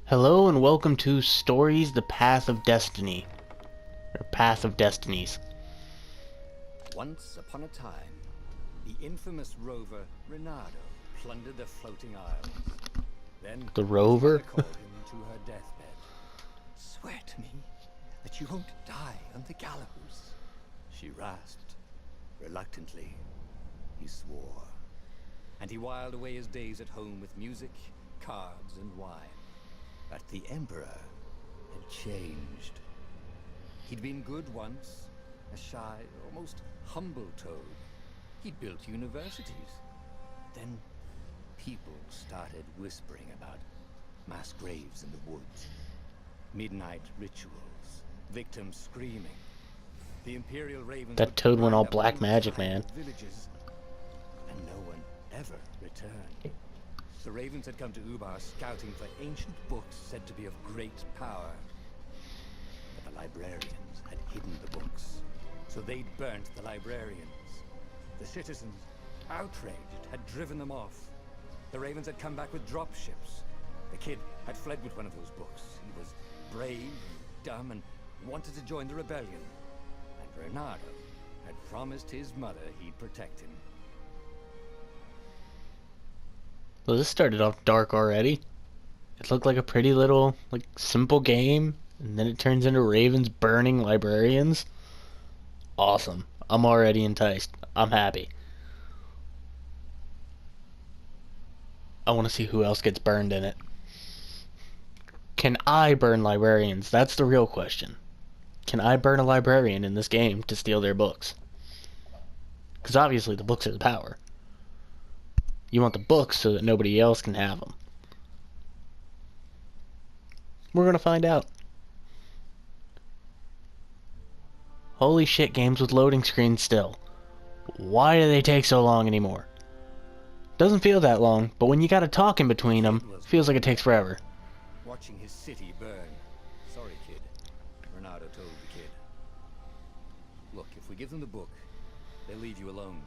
Hello and welcome to Stories: The Path of Destiny, or Path of Destinies. Once upon a time, the infamous rover Reynardo plundered the floating isles. Then The his rover? mother called him to her deathbed. "Swear to me that you won't die on the gallows," she rasped. Reluctantly, he swore. And he whiled away his days at home with music, cards, and wine. But the Emperor had changed. He'd been good once, a shy, almost humble toad. He'd built universities. Then people started whispering about mass graves in the woods, midnight rituals, victims screaming. The Imperial Ravens That would toad went line all up black blue magic, tile man. villages, and no one ever returned. The Ravens had come to Ubar scouting for ancient books said to be of great power. But the librarians had hidden the books, so they'd burnt the librarians. The citizens, outraged, had driven them off. The Ravens had come back with dropships. The kid had fled with one of those books. He was brave and dumb and wanted to join the rebellion. And Reynardo had promised his mother he'd protect him. Well, this started off dark already. It looked like a pretty little, simple game, and then it turns into ravens burning librarians. Awesome. I'm already enticed. I'm happy. I want to see who else gets burned in it. Can I burn librarians? That's the real question. Can I burn a librarian in this game to steal their books? Because obviously the books are the power. You want the books so that nobody else can have them. We're gonna find out. Holy shit, games with loading screens still. Why do they take so long anymore? Doesn't feel that long, but when you gotta talk in between them, it feels like it takes forever. Watching his city burn. Sorry, kid. Reynardo told the kid. Look, if we give them the book, they'll leave you alone.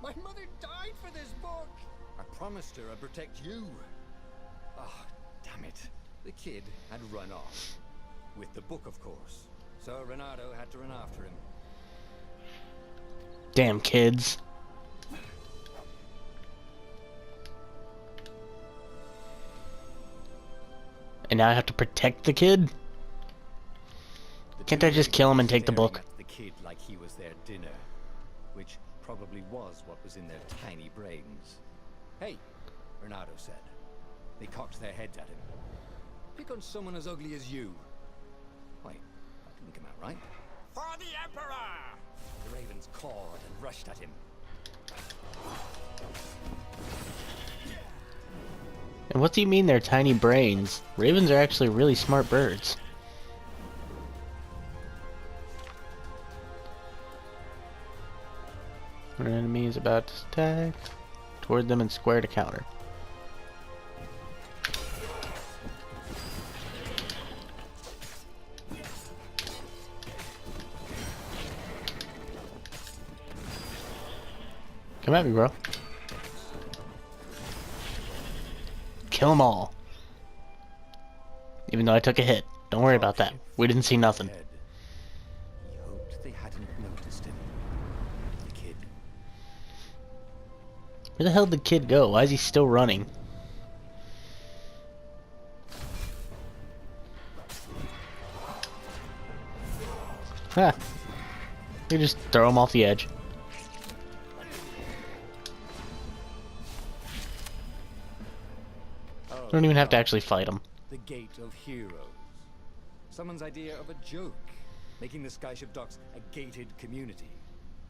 My mother died for this book! I promised her I'd protect you. Ah, damn it. The kid had run off. With the book, of course. So Reynardo had to run after him. Damn kids. And now I have to protect the kid? Can't I just kill him and take the book? The kid like he was their dinner, which probably was what was in their tiny brains. Hey, Reynardo said. They cocked their heads at him. Pick on someone as ugly as you. Wait, that didn't come out right. For the Emperor! The ravens cawed and rushed at him. And what do you mean they're tiny brains? Ravens are actually really smart birds. Our enemy is about to attack. Toward them and square to counter. Come at me, bro. Kill them all. Even though I took a hit. Don't worry about that. We didn't see nothing. He hoped they hadn't noticed him. The kid. Where the hell did the kid go? Why is he still running? Ha! You just throw him off the edge. Don't even have to actually fight him. The Gate of Heroes. Someone's idea of a joke, making the Skyship Docks a gated community.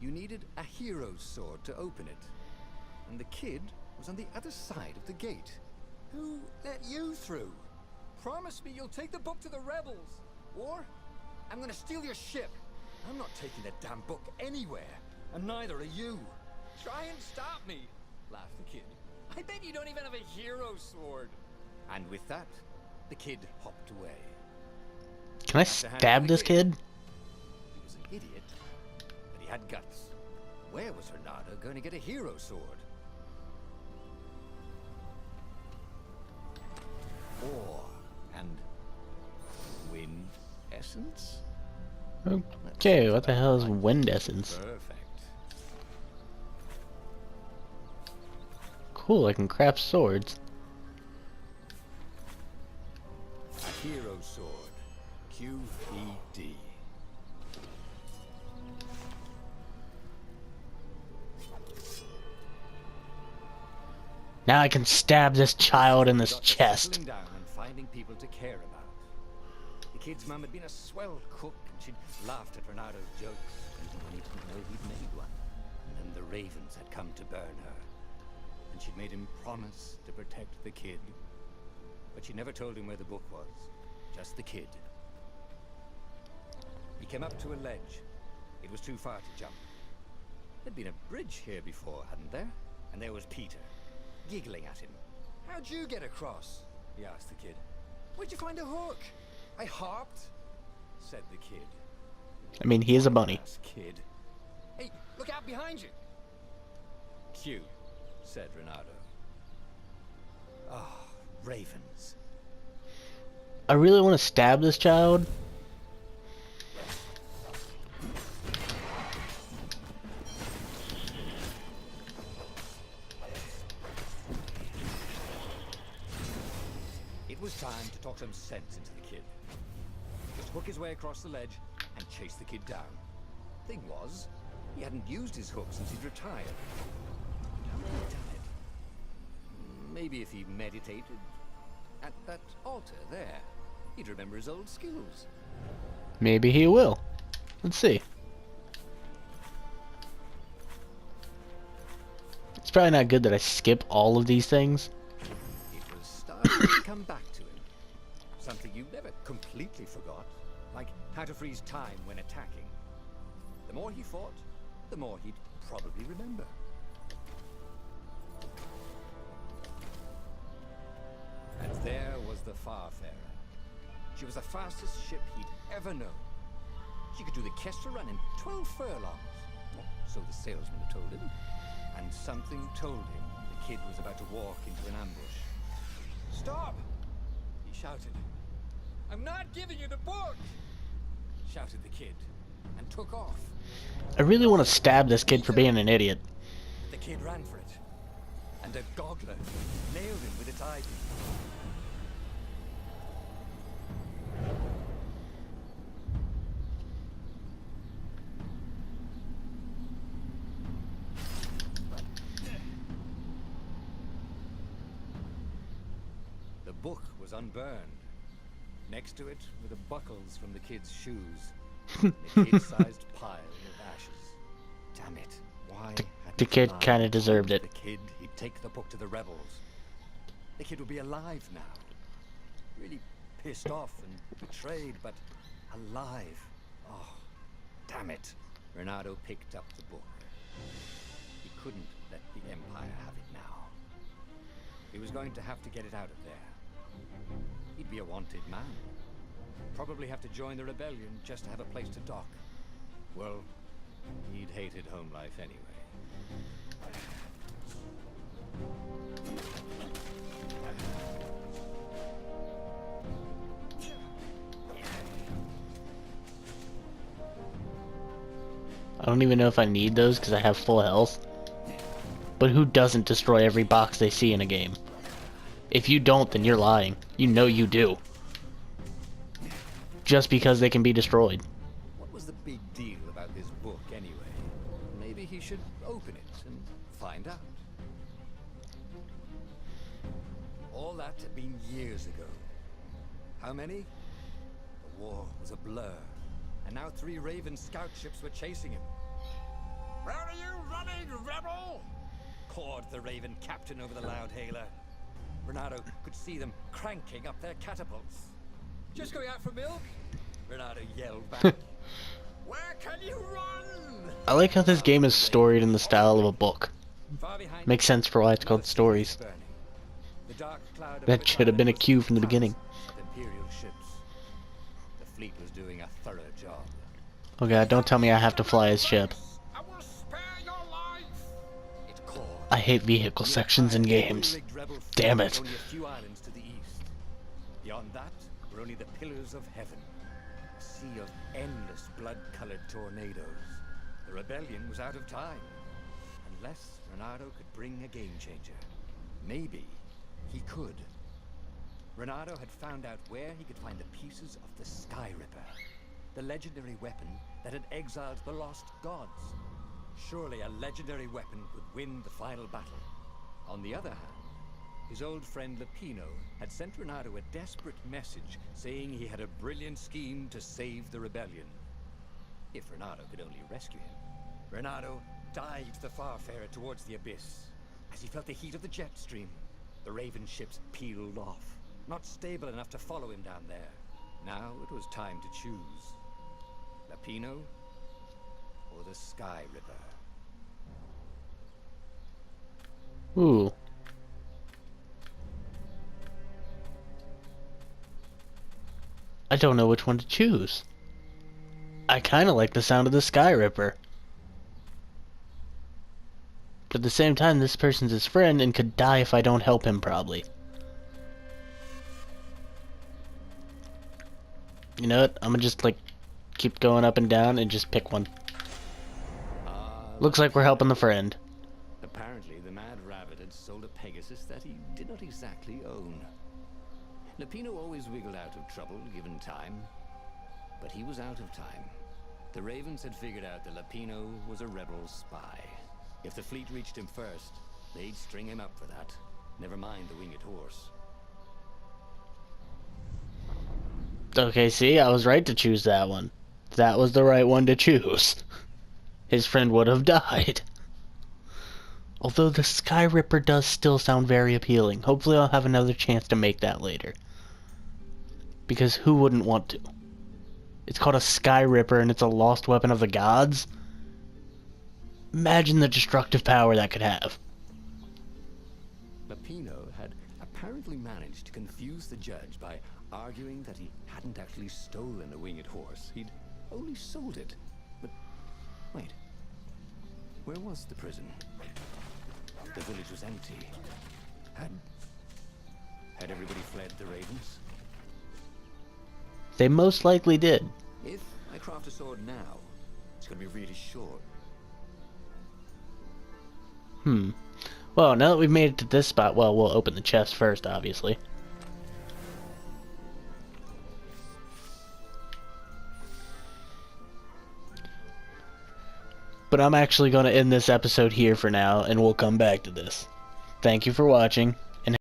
You needed a hero's sword to open it. And the kid was on the other side of the gate. Who let you through? Promise me you'll take the book to the rebels, or I'm gonna steal your ship. I'm not taking that damn book anywhere, and neither are you. Try and stop me, laughed the kid. I bet you don't even have a hero's sword. And with that, the kid hopped away. Can I stab this kid? He was an idiot, but he had guts. Where was Reynardo going to get a hero sword? War and essence? Okay, what the hell is wind essence? Perfect. Cool, I can craft swords. A hero sword. QED. Now I can stab this child in this Got chest. settling down and finding people to care about. The kid's mum had been a swell cook, and she'd laughed at Renado's jokes, even when he didn't know he'd made one. And then the ravens had come to burn her, and she'd made him promise to protect the kid. But she never told him where the book was, just the kid. He came up to a ledge. It was too far to jump. There'd been a bridge here before, hadn't there? And there was Peter, giggling at him. "How'd you get across?" he asked the kid. "Where'd you find a hook?" "I hopped," said the kid. I mean, he is a bunny. Ass kid. "Hey, look out behind you." "Q," said Renato. Ah, ravens. I really want to stab this child. It was time to talk some sense into the kid. Just hook his way across the ledge and chase the kid down. Thing was, he hadn't used his hook since he'd retired. How had he done it? Maybe if he meditated at that altar there, he'd remember his old skills. Maybe he will. Let's see. It's probably not good that I skip all of these things. It was starting to come back to him. Something you never completely forgot, like how to freeze time when attacking. The more he fought, the more he'd probably remember. And there was the Farfarer. She was the fastest ship he'd ever known. She could do the Kestra run in 12 furlongs. Well, so the salesman had told him. And something told him the kid was about to walk into an ambush. "Stop!" he shouted. "I'm not giving you the book!" shouted the kid, and took off. I really want to stab this kid for being an idiot. The kid ran for it, and a goggler nailed him with its ivy. The book was unburned. Next to it were the buckles from the kid's shoes. In a kid-sized pile of ashes. Damn it. Why hadn't The kid I kind of deserved told it. The kid he'd take the book to the rebels. The kid would be alive now. Really pissed off and betrayed, but alive. Oh, damn it. Renato picked up the book. He couldn't let the Empire have it now. He was going to have to get it out of there. He'd be a wanted man. Probably have to join the rebellion just to have a place to dock. Well, he'd hated home life anyway. I don't even know if I need those because I have full health. But who doesn't destroy every box they see in a game? If you don't, then you're lying. You know you do. Just because they can be destroyed. What was the big deal about this book anyway? Maybe he should open it and find out. All that had been years ago. How many? The war was a blur. And now 3 Raven scout ships were chasing him. "Where are you running, rebel?" cawed the Raven captain over the loud hailer. Renato could see them cranking up their catapults. "Just going out for milk?" Renato yelled back. "Where can you run?" I like how this game is storied in the style of a book. Far behind Makes sense for why it's called Stories. burning. The dark cloud That should have been a cue from the beginning. of Imperial ships. The fleet was doing a thorough job. Oh god, don't tell me I have to fly his ship. I will spare your life. It called. I hate vehicle sections in games. Damn it. Only a few islands to the east. Beyond that were only the pillars of heaven. A sea of endless blood-colored tornadoes. The rebellion was out of time. Unless Renato could bring a game-changer. Maybe he could. Renato had found out where he could find the pieces of the Sky Ripper. The legendary weapon that had exiled the lost gods. Surely a legendary weapon could win the final battle. On the other hand, his old friend Lapino had sent Renato a desperate message saying he had a brilliant scheme to save the rebellion. If Renato could only rescue him. Renato dived the Farfarer towards the abyss. As he felt the heat of the jet stream, the Raven ships peeled off, not stable enough to follow him down there. Now it was time to choose. Lapino or the Sky Ripper? Ooh. I don't know which one to choose. I kind of like the sound of the Sky Ripper. But at the same time, this person's his friend and could die if I don't help him, probably. You know what? I'm gonna just, like, keep going up and down and just pick one. Looks like we're helping the friend. Apparently, the Mad Rabbit had sold a Pegasus that he did not exactly own. Lapino always wiggled out of trouble, given time. But he was out of time. The Ravens had figured out that Lapino was a rebel spy. If the fleet reached him first, they'd string him up for that. Never mind the winged horse. Okay, see, I was right to choose that one. That was the right one to choose. His friend would have died. Although the Sky Ripper does still sound very appealing. Hopefully I'll have another chance to make that later. Because who wouldn't want to? It's called a Sky Ripper and it's a lost weapon of the gods? Imagine the destructive power that could have. Lapino had apparently managed to confuse the judge by arguing that he hadn't actually stolen a winged horse. He'd only sold it. But wait, where was the prison? The village was empty. Had everybody fled the Ravens? They most likely did. If I craft a sword now, it's gonna be really short. Well, now that we've made it to this spot, well, we'll open the chest first, obviously. But I'm actually going to end this episode here for now, and we'll come back to this. Thank you for watching.